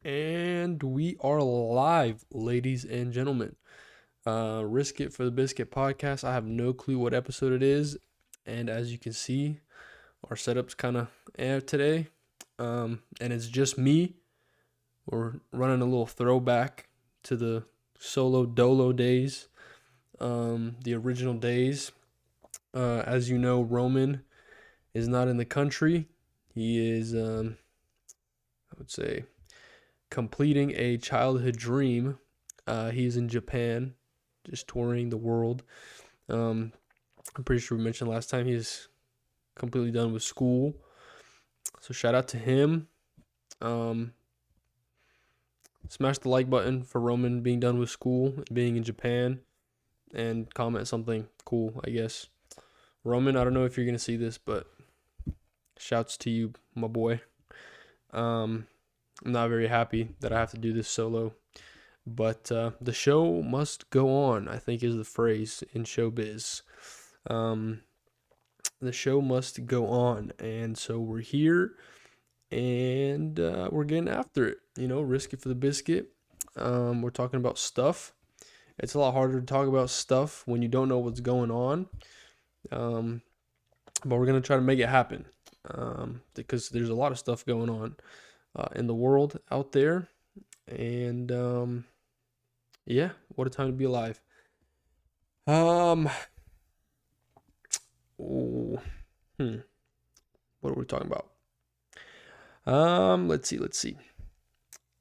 And we are live, ladies and gentlemen. Risk It for the Biscuit podcast. I have no clue what episode it is. And as you can see, our setup's kind of today. And it's just me. We're running a little throwback to the solo Dolo days, the original days. As you know, Roman is not in the country. He is, I would say, completing a childhood dream. He's in Japan, just touring the world. I'm pretty sure we mentioned last time he's completely done with school. So shout out to him. Smash the like button for Roman being done with school, being in Japan, and comment something cool, I guess. Roman, I don't know if you're going to see this, but shouts to you, my boy. I'm not very happy that I have to do this solo. But the show must go on, I think is the phrase in showbiz. The show must go on. And so we're here and we're getting after it. Risk it for the biscuit. We're talking about stuff. It's a lot harder to talk about stuff when you don't know what's going on. But we're going to try to make it happen because there's a lot of stuff going on in the world out there. And yeah, what a time to be alive. Oh, what are we talking about? Let's see.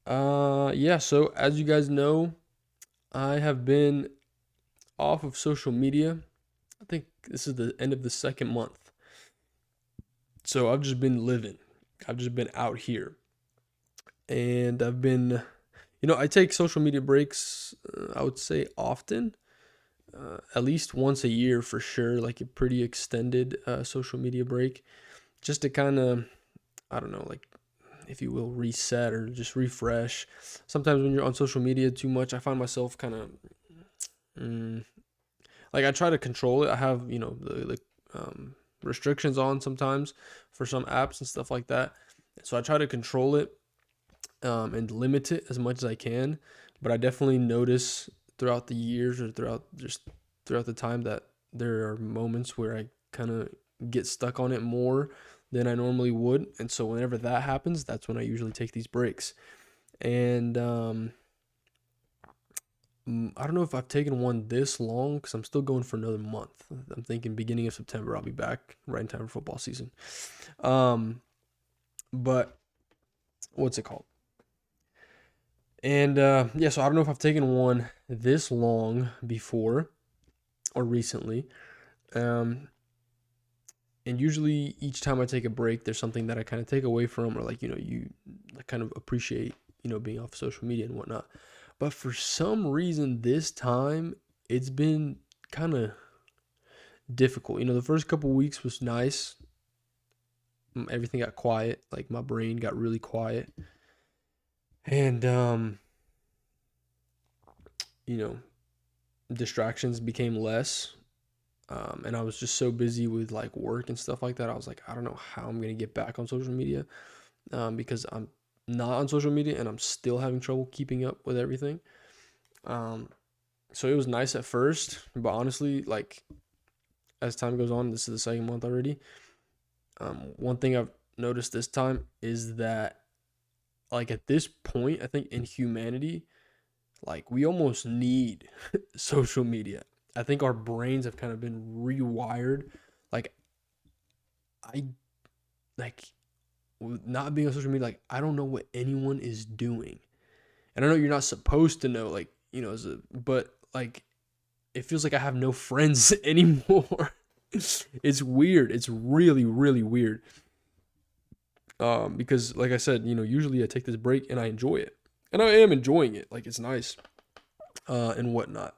Yeah, so as you guys know, I have been off of social media. I think this is the end of the second month. So I've just been living. I've just been out here. And I've been, I take social media breaks, I would say often. At least once a year for sure, like a pretty extended social media break, just to kind of, I don't know, like, if you will, reset or just refresh. Sometimes when you're on social media too much, I find myself kind of, like, I try to control it. I have, the restrictions on sometimes for some apps and stuff like that. So I try to control it and limit it as much as I can. But I definitely notice throughout the years or throughout the time that there are moments where I kind of get stuck on it more than I normally would. And so whenever that happens, that's when I usually take these breaks. And I don't know if I've taken one this long because I'm still going for another month. I'm thinking beginning of September I'll be back right in time for football season. But what's it called? And yeah, so I don't know if I've taken one this long before or recently. And usually each time I take a break, there's something that I kind of take away from, or like, you kind of appreciate, being off social media and whatnot. But for some reason this time it's been kind of difficult. The first couple weeks was nice. Everything got quiet. Like my brain got really quiet. And distractions became less. And I was just so busy with like work and stuff like that. I was like, I don't know how I'm gonna get back on social media, because I'm not on social media and I'm still having trouble keeping up with everything. So it was nice at first, but honestly, like as time goes on, this is the second month already. One thing I've noticed this time is that, like at this point, I think in humanity, like we almost need social media. I think our brains have kind of been rewired. Like I like not being on social media, like I don't know what anyone is doing. And I know you're not supposed to know, like, but like it feels like I have no friends anymore. It's weird. It's really, really weird. Because like I said, usually I take this break and I enjoy it. And I am enjoying it. Like it's nice, and whatnot.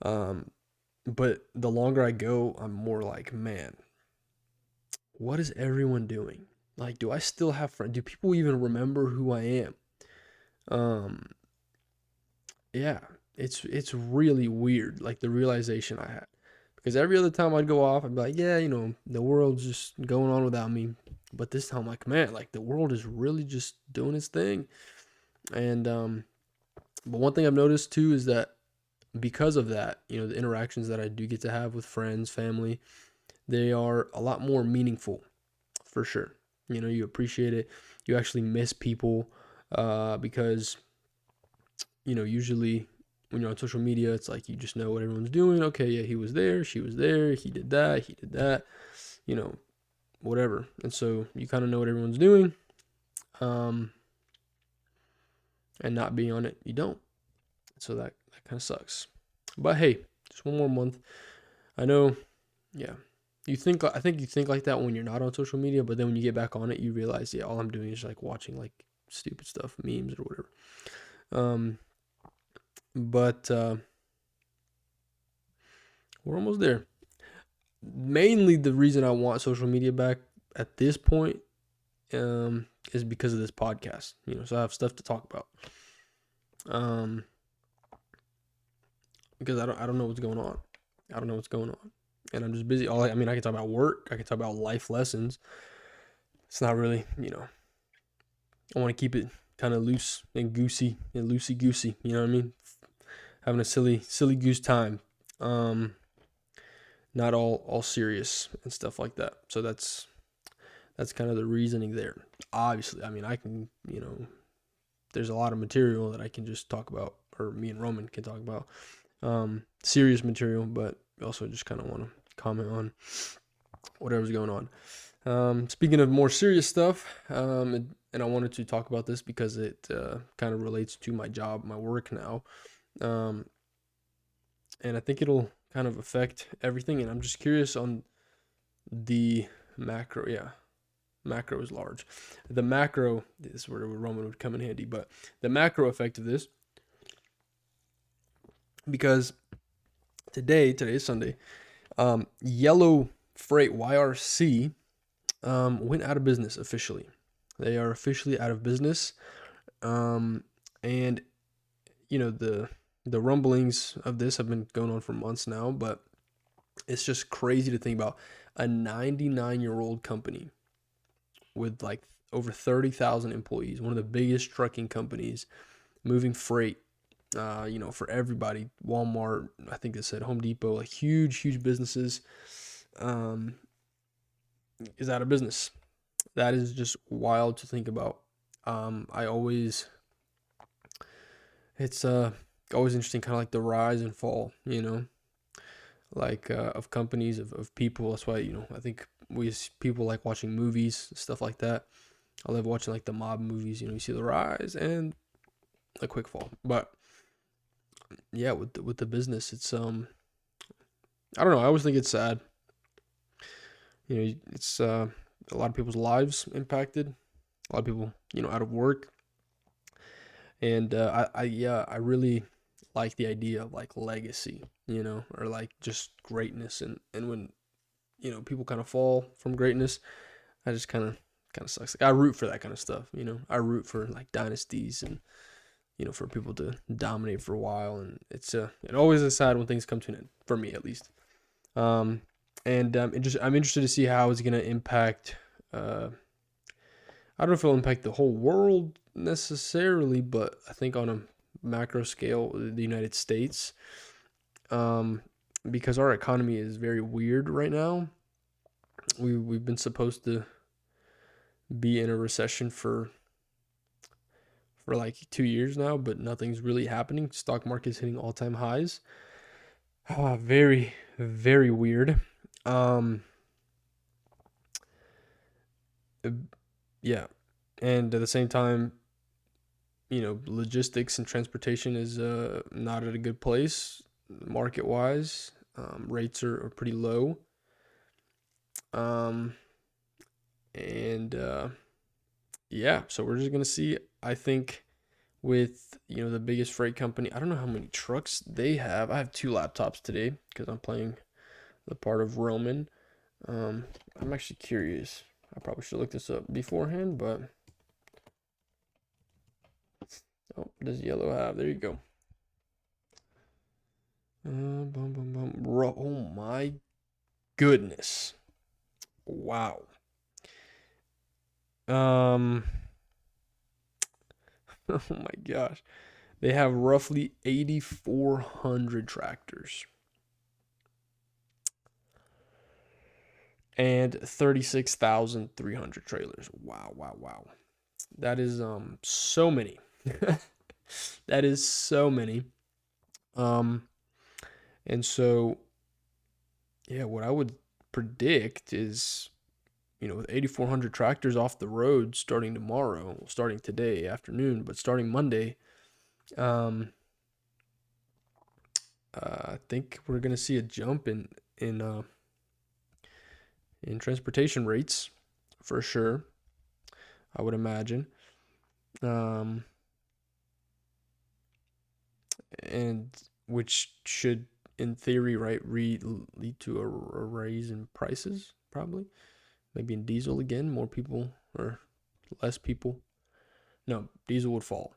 But the longer I go, I'm more like, man, what is everyone doing? Like, do I still have friends? Do people even remember who I am? Um, yeah, it's really weird. Like the realization I had, because every other time I'd go off, I'd be like, yeah, the world's just going on without me. But this time, I'm like, man, like the world is really just doing its thing. And but one thing I've noticed too is that because of that, the interactions that I do get to have with friends, family, they are a lot more meaningful, for sure. You appreciate it. You actually miss people, because usually when you're on social media, it's like you just know what everyone's doing. Okay, yeah, he was there, she was there, he did that, whatever. And so you kind of know what everyone's doing, and not being on it, you don't. So that kind of sucks. But hey, just one more month. I know, yeah. I think you think like that when you're not on social media, but then when you get back on it, you realize, yeah, all I'm doing is like watching like stupid stuff, memes or whatever. But we're almost there. Mainly the reason I want social media back at this point is because of this podcast. So I have stuff to talk about. Because I don't know what's going on. And I'm just busy. I can talk about work. I can talk about life lessons. It's not really, I want to keep it kind of loose and goosey and loosey goosey. You know what I mean? Having a silly goose time. Not all serious and stuff like that. So that's kind of the reasoning there. Obviously, I can, there's a lot of material that I can just talk about, or me and Roman can talk about. Serious material, but also just kind of want to comment on whatever's going on. Speaking of more serious stuff, and I wanted to talk about this because it kind of relates to my job, my work now, and I think it'll kind of affect everything. And I'm just curious on the macro. Yeah, macro is large. The macro, this is where Roman would come in handy, but the macro effect of this, because today is Sunday, Yellow Freight, YRC, went out of business officially. They are officially out of business. And the rumblings of this have been going on for months now, but it's just crazy to think about a 99-year-old company with like over 30,000 employees, one of the biggest trucking companies, moving freight, for everybody. Walmart, I think they said Home Depot, like huge businesses, is out of business. That is just wild to think about. It's always interesting, kind of like the rise and fall, like of companies, of people. That's why, I think we as people like watching movies, stuff like that. I love watching like the mob movies. You see the rise and a quick fall. But yeah, with the business, it's I don't know. I always think it's sad. It's a lot of people's lives impacted. A lot of people, out of work. And I really like the idea of like legacy, or like just greatness. And when, people kind of fall from greatness, I just kind of sucks. Like I root for that kind of stuff, I root for like dynasties and, for people to dominate for a while. And it's it always is sad when things come to an end, for me at least. I'm interested to see how it's going to impact, I don't know if it'll impact the whole world necessarily, but I think on a macro scale, the United States, because our economy is very weird right now. We've been supposed to be in a recession for like 2 years now, but nothing's really happening. Stock market's hitting all-time highs. Very, very weird. Yeah. And at the same time, logistics and transportation is not at a good place market wise. Rates are pretty low. Yeah, so we're just gonna see. I think with the biggest freight company, I don't know how many trucks they have. I have 2 laptops today because I'm playing the part of Roman. I'm actually curious. I probably should look this up beforehand, but does Yellow have? There you go. Oh my goodness! Wow. Oh my gosh. They have roughly 8,400 tractors and 36,300 trailers. Wow, wow, wow. That is so many. That is so many. Um and so yeah, what I would predict is, with 8,400 tractors off the road starting tomorrow, starting today afternoon, but starting Monday, um I think we're going to see a jump in transportation rates for sure, I would imagine. Um, and which should, in theory, right, lead to a raise in prices, probably. Maybe in diesel again, more people or less people. No, diesel would fall.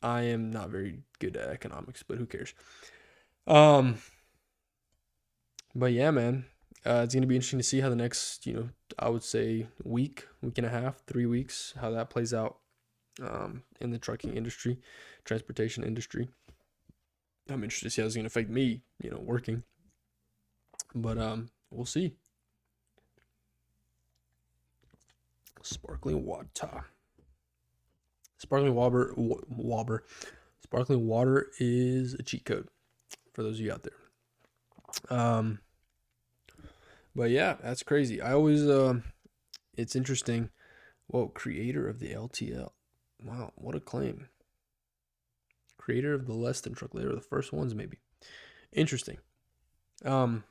I am not very good at economics, but who cares? Um, but yeah, man, it's gonna be interesting to see how the next, I would say week and a half, 3 weeks, how that plays out, in the trucking industry, transportation industry. I'm interested to see how it's gonna affect me, working. But we'll see. Sparkling water. Sparkling water. Sparkling water is a cheat code for those of you out there. But yeah, that's crazy. I always it's interesting. Whoa, creator of the LTL. Wow, what a claim. Creator of the less than truck layer, the first ones maybe. Interesting. Um,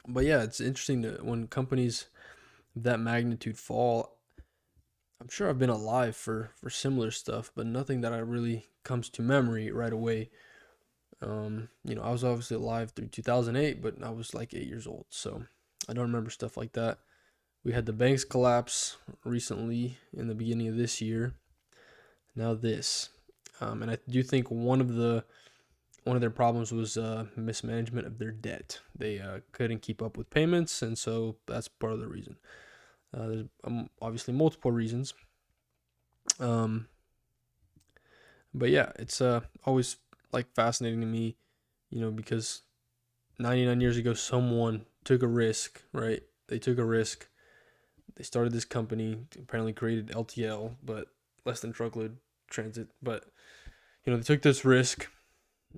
but yeah, it's interesting that when companies of that magnitude fall, I'm sure I've been alive for similar stuff, but nothing that I really comes to memory right away. I was obviously alive through 2008, but I was like 8 years old, so I don't remember stuff like that. We had the banks collapse recently in the beginning of this year. Now this, and I do think one of their problems was mismanagement of their debt. They couldn't keep up with payments, and so that's part of the reason. There's obviously multiple reasons. But yeah, it's always like fascinating to me, because 99 years ago, someone took a risk, right? They took a risk. They started this company, apparently created LTL, but less than truckload transit. But, they took this risk,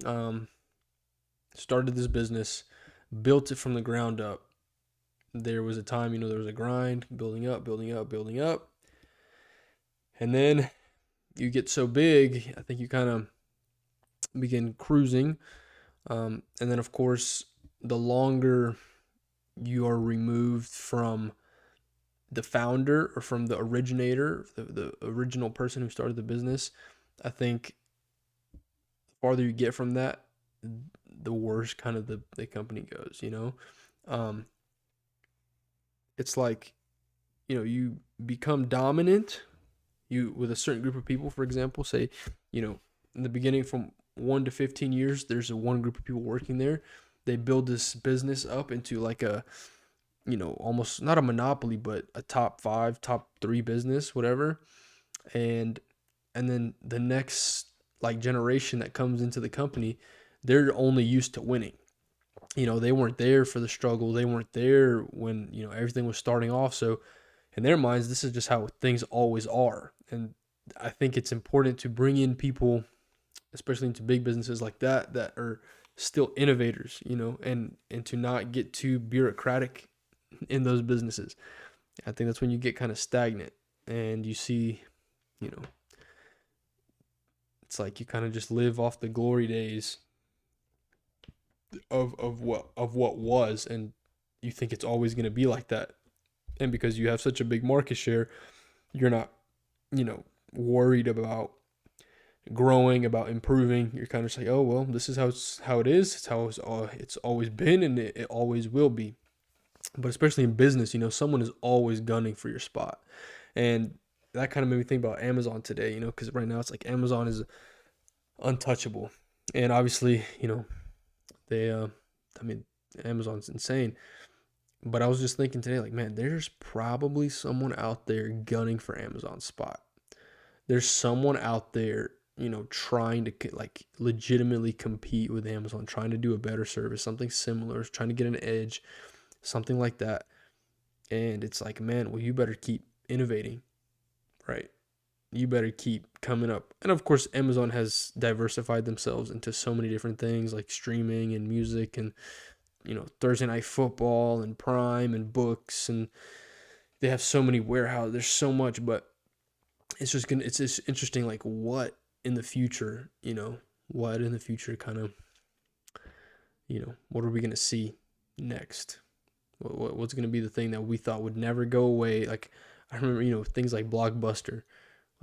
started this business, built it from the ground up. There was a time, there was a grind, building up, building up, building up. And then you get so big, I think you kind of begin cruising. And then, of course, the longer you are removed from the founder or from the originator, the original person who started the business, I think the farther you get from that, the worse kind of the company goes, It's like, you become dominant, with a certain group of people, for example, say, in the beginning from 1 to 15 years, there's one group of people working there. They build this business up into like a, almost not a monopoly, but a top 5, top 3 business, whatever. And then the next like generation that comes into the company, they're only used to winning. They weren't there for the struggle. They weren't there when, everything was starting off. So in their minds, this is just how things always are. And I think it's important to bring in people, especially into big businesses like that are still innovators, and to not get too bureaucratic in those businesses. I think that's when you get kind of stagnant and you see, it's like you kind of just live off the glory days of what was, and you think it's always going to be like that. And because you have such a big market share, you're not, worried about growing, about improving. You're kind of just like, oh well, this is how it is. It's how it's always been, and it always will be. But especially in business, someone is always gunning for your spot, and that kind of made me think about Amazon today. Because right now it's like Amazon is untouchable, and obviously, they, Amazon's insane. But I was just thinking today, like, man, there's probably someone out there gunning for Amazon's spot. there's someone out there, trying to like legitimately compete with Amazon, trying to do a better service, something similar, trying to get an edge, something like that. And it's like, man, well, you better keep innovating, right? You better keep coming up. And of course, Amazon has diversified themselves into so many different things like streaming and music and, Thursday Night Football and Prime and books. And they have so many warehouses. There's so much, but it's just interesting, like what in the future, kind of, what are we going to see next? What's going to be the thing that we thought would never go away? Like, I remember, things like Blockbuster.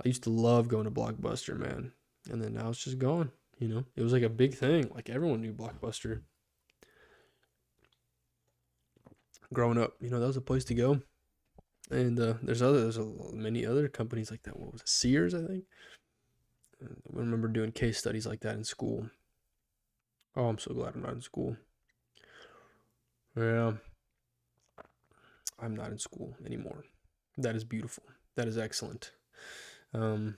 I used to love going to Blockbuster, man. And then now it's just gone, It was like a big thing. Like, everyone knew Blockbuster. Growing up, that was a place to go. And there's many other companies like that. What was it? Sears, I think. I remember doing case studies like that in school. Oh, I'm so glad I'm not in school. Yeah. I'm not in school anymore. That is beautiful. That is excellent. Wow.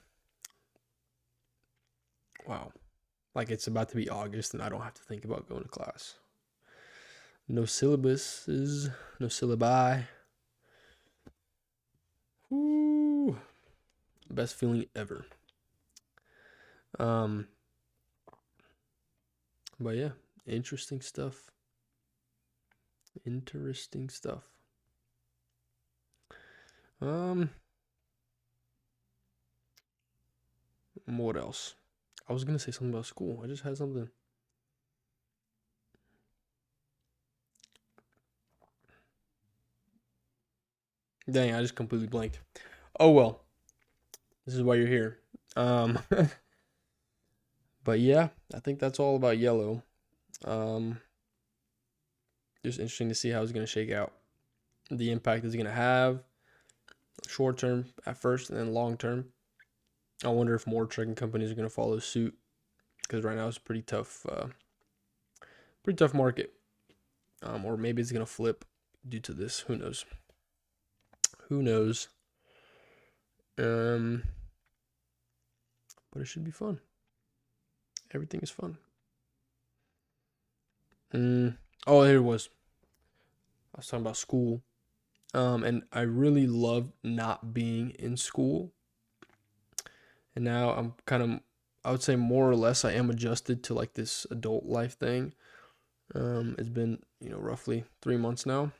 Like, it's about to be August and I don't have to think about going to class. No syllabuses, no syllabi. Woo. Best feeling ever. But yeah, interesting stuff. What else? I was gonna say something about school. I just had something. Dang, I just completely blanked. Oh well. This is why you're here. But yeah, I think that's all about yellow. Just interesting to see how it's gonna shake out. The impact it's gonna have short term at first and then long term. I wonder if more trucking companies are gonna follow suit, because right now it's a pretty tough market. Or maybe it's gonna flip due to this. Who knows? But it should be fun. Everything is fun. Oh, here it was. I was talking about school. And I really loved not being in school. And now I'm kind of, I would say more or less I am adjusted to like this adult life thing. It's been, roughly 3 months now.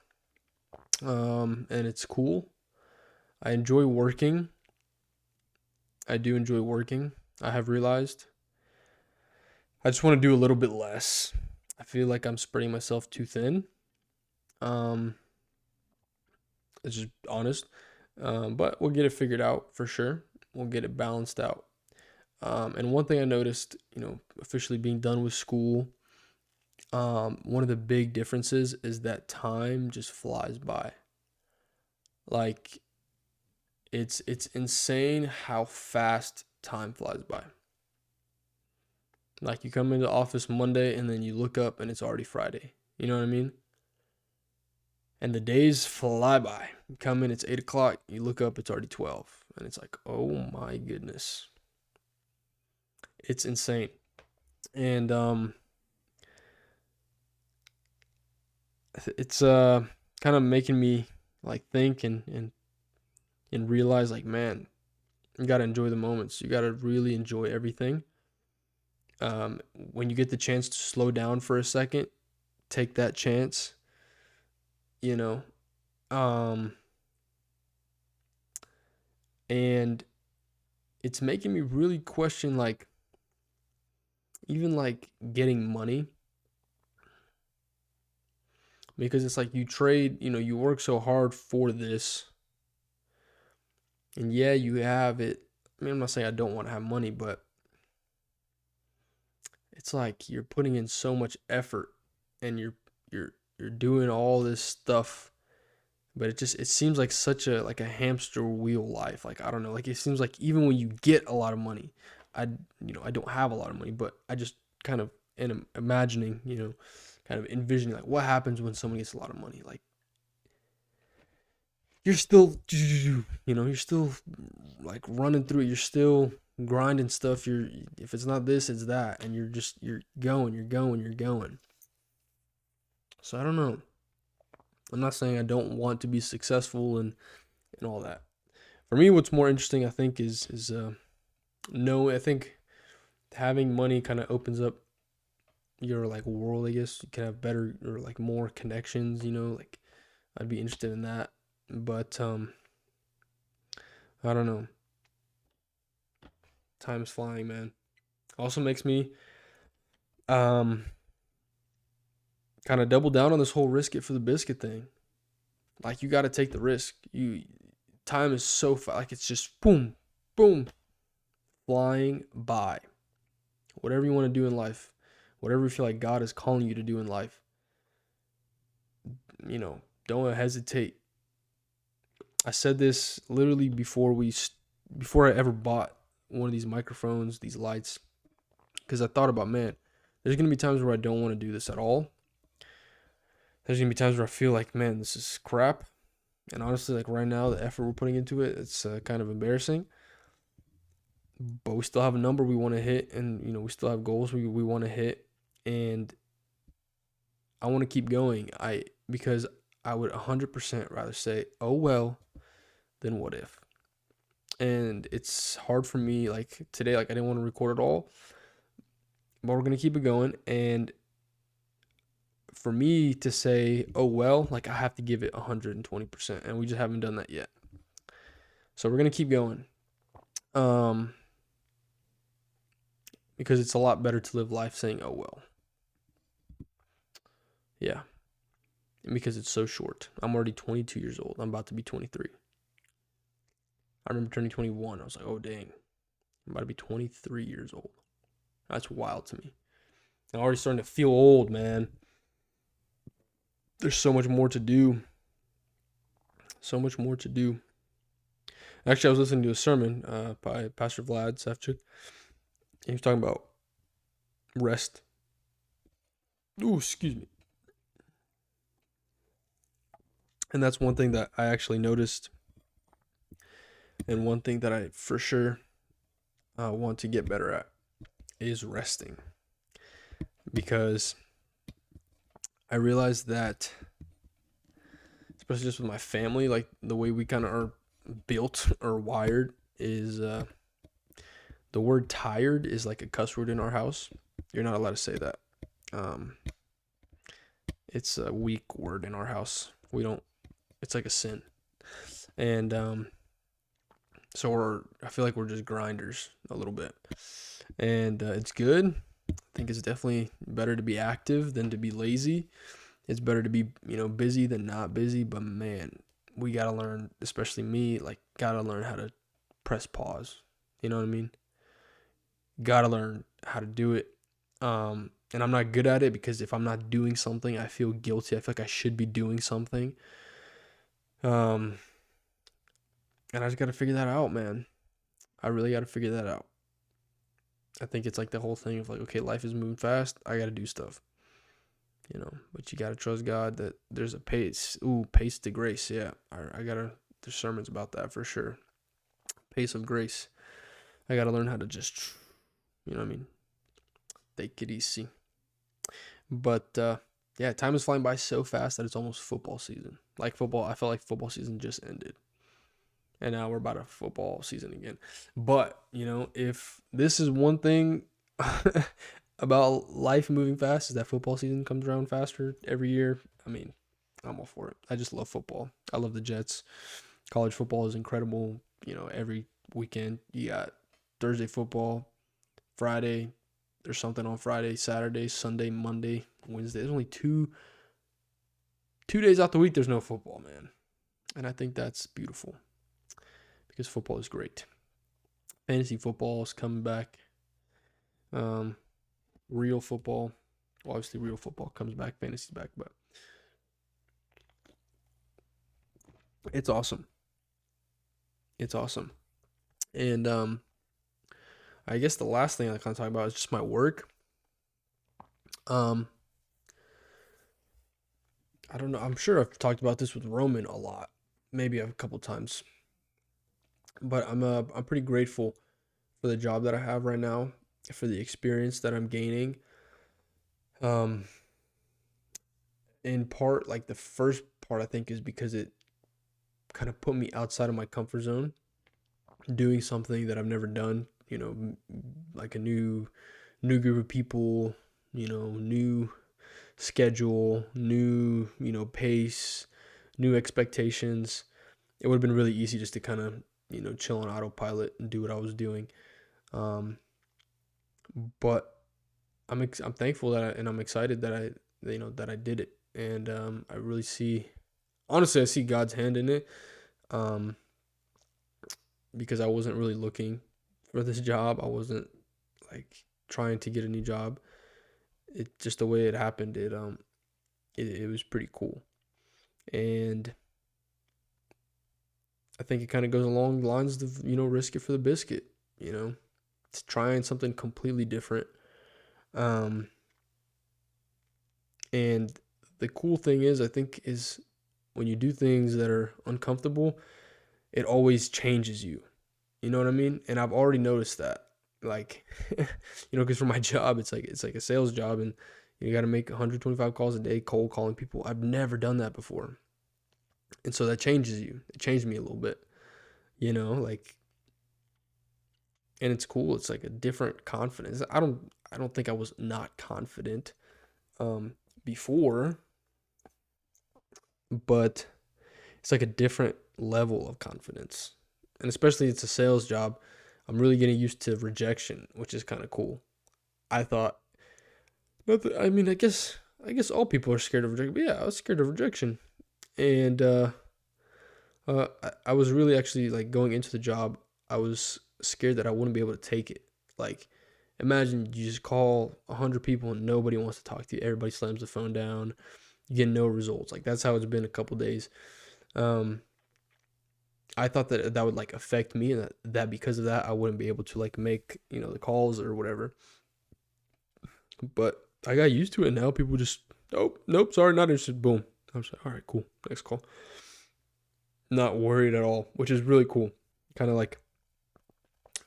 And it's cool. I enjoy working. I do enjoy working. I have realized. I just want to do a little bit less. I feel like I'm spreading myself too thin. It's just honest. But we'll get it figured out for sure. We'll get it balanced out. And one thing I noticed, officially being done with school, one of the big differences is that time just flies by. Like, it's insane how fast time flies by. Like, you come into the office Monday and then you look up and it's already Friday. You know what I mean? And the days fly by. You come in, it's 8 o'clock. You look up, it's already 12. And it's like, oh my goodness. It's insane. And it's kind of making me like think and realize, like, man, you got to enjoy the moments. You got to really enjoy everything. When you get the chance to slow down for a second, take that chance. And it's making me really question, like, even like getting money, because it's like you trade, you work so hard for this, and yeah, you have it. I mean, I'm not saying I don't want to have money, but it's like you're putting in so much effort and you're doing all this stuff, but it seems like such a hamster wheel life. Like, I don't know, like it seems like even when you get a lot of money, I don't have a lot of money, but I just kind of am imagining, kind of envisioning like what happens when someone gets a lot of money. Like, you're still, you're still like running through it. You're still grinding stuff. If it's not this, it's that. And you're going. So I don't know. I'm not saying I don't want to be successful and all that. For me, what's more interesting, I think, is no, I think having money kind of opens up your like world, I guess. You can have better or like more connections, like I'd be interested in that. But I don't know. Time's flying, man. Also makes me kind of double down on this whole risk it for the biscuit thing. Like you got to take the risk. Time is so like it's just boom, boom, flying by. Whatever you want to do in life, whatever you feel like God is calling you to do in life, don't hesitate. I said this literally before I ever bought one of these microphones, these lights, because I thought about, man, there's going to be times where I don't want to do this at all. There's going to be times where I feel like, man, this is crap. And honestly, like right now, the effort we're putting into it, it's kind of embarrassing. But we still have a number we want to hit, and we still have goals we want to hit, and I want to keep going. Because I would 100% rather say, oh well, than what if. And it's hard for me, like today, like I didn't want to record at all, but we're gonna keep it going. And for me to say, oh well, like I have to give it 120%, and we just haven't done that yet. So we're gonna keep going. Because it's a lot better to live life saying, oh well. Yeah. And because it's so short. I'm already 22 years old. I'm about to be 23. I remember turning 21. I was like, oh dang. I'm about to be 23 years old. That's wild to me. I'm already starting to feel old, man. There's so much more to do. So much more to do. Actually, I was listening to a sermon by Pastor Vlad Savchuk. He was talking about rest. Ooh, excuse me. And that's one thing that I actually noticed. And one thing that I for sure want to get better at is resting. Because I realized that, especially just with my family, like the way we kind of are built or wired is the word tired is like a cuss word in our house. You're not allowed to say that. It's a weak word in our house. It's like a sin. And so I feel like we're just grinders a little bit. And it's good. I think it's definitely better to be active than to be lazy. It's better to be, busy than not busy. But man, we got to learn, especially me, like got to learn how to press pause. You know what I mean? Got to learn how to do it. And I'm not good at it because if I'm not doing something, I feel guilty. I feel like I should be doing something. And I just got to figure that out, man. I really got to figure that out. I think it's like the whole thing of like, okay, life is moving fast. I got to do stuff, but you got to trust God that there's a pace. Ooh, pace to grace. Yeah. There's sermons about that for sure. Pace of grace. I got to learn how to just, take it easy. But, yeah, time is flying by so fast that it's almost football season. Like football, I felt like football season just ended. And now we're about a football season again. But, if this is one thing about life moving fast, is that football season comes around faster every year. I mean, I'm all for it. I just love football. I love the Jets. College football is incredible. Every weekend you got Thursday football, Friday. There's something on Friday, Saturday, Sunday, Monday, Wednesday. There's only two days out the week there's no football, man. And I think that's beautiful. Because football is great. Fantasy football is coming back. Real football. Well, obviously, real football comes back. Fantasy's back. But it's awesome. It's awesome. And I guess the last thing I kind of talk about is just my work. I don't know. I'm sure I've talked about this with Roman a lot. maybe a couple times. But I'm pretty grateful for the job that I have right now, for the experience that I'm gaining. Um, in part, like the first part, I think is because it kind of put me outside of my comfort zone, doing something that I've never done. Like a new group of people, new schedule, new pace, new expectations. It would have been really easy just to kind of chill on autopilot and do what I was doing. Um, but I'm thankful and I'm excited that I did it, and I really honestly I see God's hand in it, um, because I wasn't really looking for this job. I wasn't like trying to get a new job. It just the way it happened. It was pretty cool, and I think it kind of goes along the lines of risk it for the biscuit. It's trying something completely different. Um, and the cool thing is, I think, is when you do things that are uncomfortable, it always changes you. You know what I mean? And I've already noticed that. Like, because for my job, it's like a sales job, and you got to make 125 calls a day, cold calling people. I've never done that before, and so that changes you. It changed me a little bit. Like, and it's cool. It's like a different confidence. I don't think I was not confident before, but it's like a different level of confidence. And especially it's a sales job, I'm really getting used to rejection, which is kind of cool. I thought, I mean, I guess all people are scared of rejection. But yeah, I was scared of rejection, and I was really actually like going into the job. I was scared that I wouldn't be able to take it. Like, imagine you just call 100 people and nobody wants to talk to you. Everybody slams the phone down. You get no results. Like that's how it's been a couple days. Um, I thought that would like affect me, and that because of that I wouldn't be able to like make the calls or whatever. But I got used to it now. People just nope, sorry, not interested. Boom. I'm just like, all right, cool. Next call. Not worried at all, which is really cool. Kind of like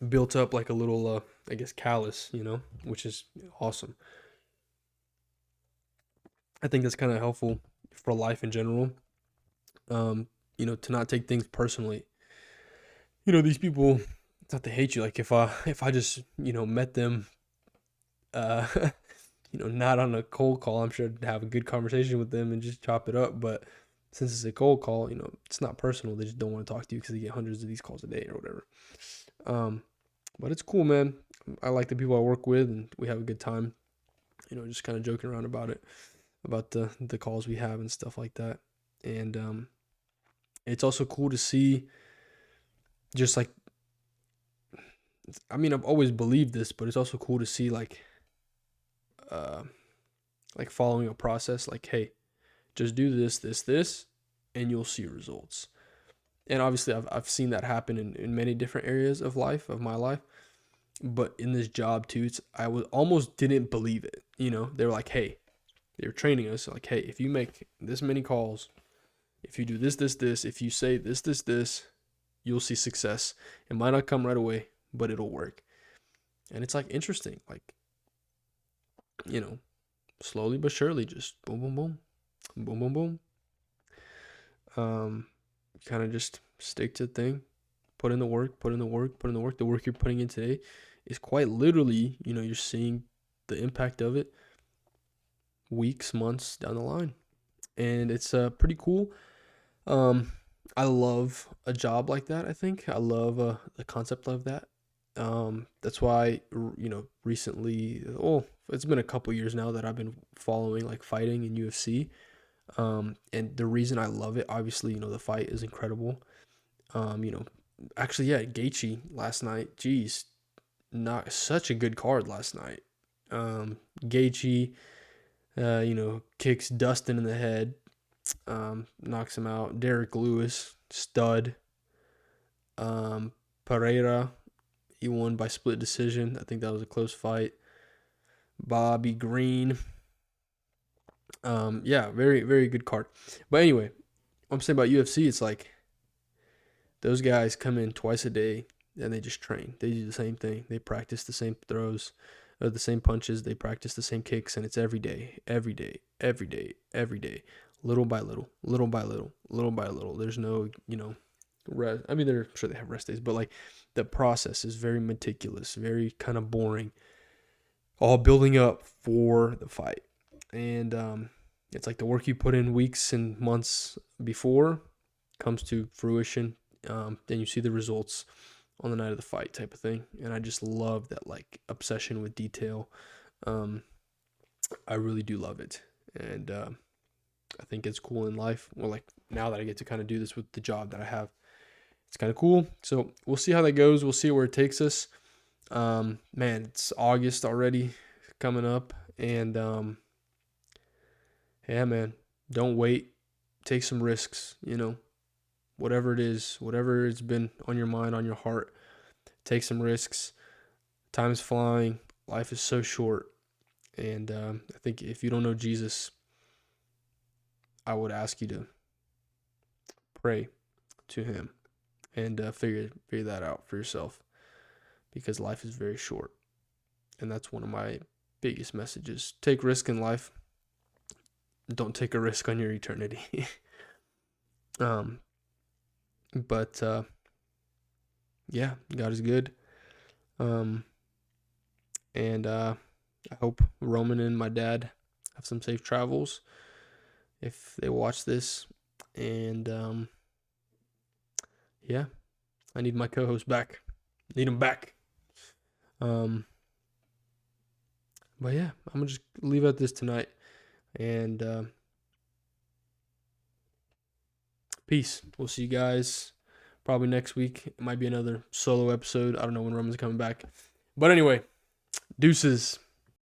built up like a little, I guess, callus, which is awesome. I think that's kind of helpful for life in general. To not take things personally. These people, it's not to hate you. Like if I just met them, uh, not on a cold call, I'm sure I'd have a good conversation with them and just chop it up. But since it's a cold call, it's not personal. They just don't want to talk to you because they get hundreds of these calls a day or whatever. But it's cool, man. I like the people I work with, and we have a good time. Just kind of joking around about it, about the calls we have and stuff like that. And it's also cool to see, just like, I mean, I've always believed this, but it's also cool to see uh, like following a process. Like, hey, just do this, and you'll see results. And obviously, I've seen that happen in many different areas of my life. But in this job too, I was almost didn't believe it. They were like, hey, they were training us like, hey, if you make this many calls, if you do this, if you say this, you'll see success. It might not come right away, but it'll work. And it's like interesting, like, slowly but surely, just boom, boom, boom, boom, boom, boom. Kind of just stick to the thing, put in the work. The work you're putting in today is quite literally, you're seeing the impact of it weeks, months down the line. And it's pretty cool. I love a job like that. I think I love the concept of that. That's why recently, it's been a couple years now that I've been following like fighting in UFC. And the reason I love it, obviously, the fight is incredible. Actually, yeah, Gaethje last night. Geez, not such a good card last night. Gaethje, kicks Dustin in the head, knocks him out. Derek Lewis, stud. Pereira, he won by split decision. I think that was a close fight. Bobby Green. Yeah, very, very good card. But anyway, I'm saying about UFC, it's like Those guys come in twice a day and they just train. They do the same thing. They practice the same throws, or the same punches. They practice the same kicks, and it's every day, every day, every day, every day, little by little, little by little, little by little. There's no, rest. I mean, I'm sure they have rest days, but like the process is very meticulous, very kind of boring, all building up for the fight. And it's like the work you put in weeks and months before comes to fruition. Then you see the results on the night of the fight, type of thing. And I just love that like obsession with detail. I really do love it. And I think it's cool in life. Well, like now that I get to kind of do this with the job that I have, it's kind of cool. So we'll see how that goes. We'll see where it takes us. Man, it's August already coming up. And yeah, man, don't wait. Take some risks, whatever it is, whatever it's been on your mind, on your heart, take some risks. Time is flying. Life is so short. And I think if you don't know Jesus, I would ask you to pray to him and figure that out for yourself, because life is very short. And that's one of my biggest messages. Take risk in life. Don't take a risk on your eternity. But yeah, God is good. And I hope Roman and my dad have some safe travels if they watch this. And yeah, I need my co-host back. Need him back. But yeah, I'm gonna just leave it at this tonight. And peace. We'll see you guys probably next week. It might be another solo episode. I don't know when Roman's coming back. But anyway, deuces.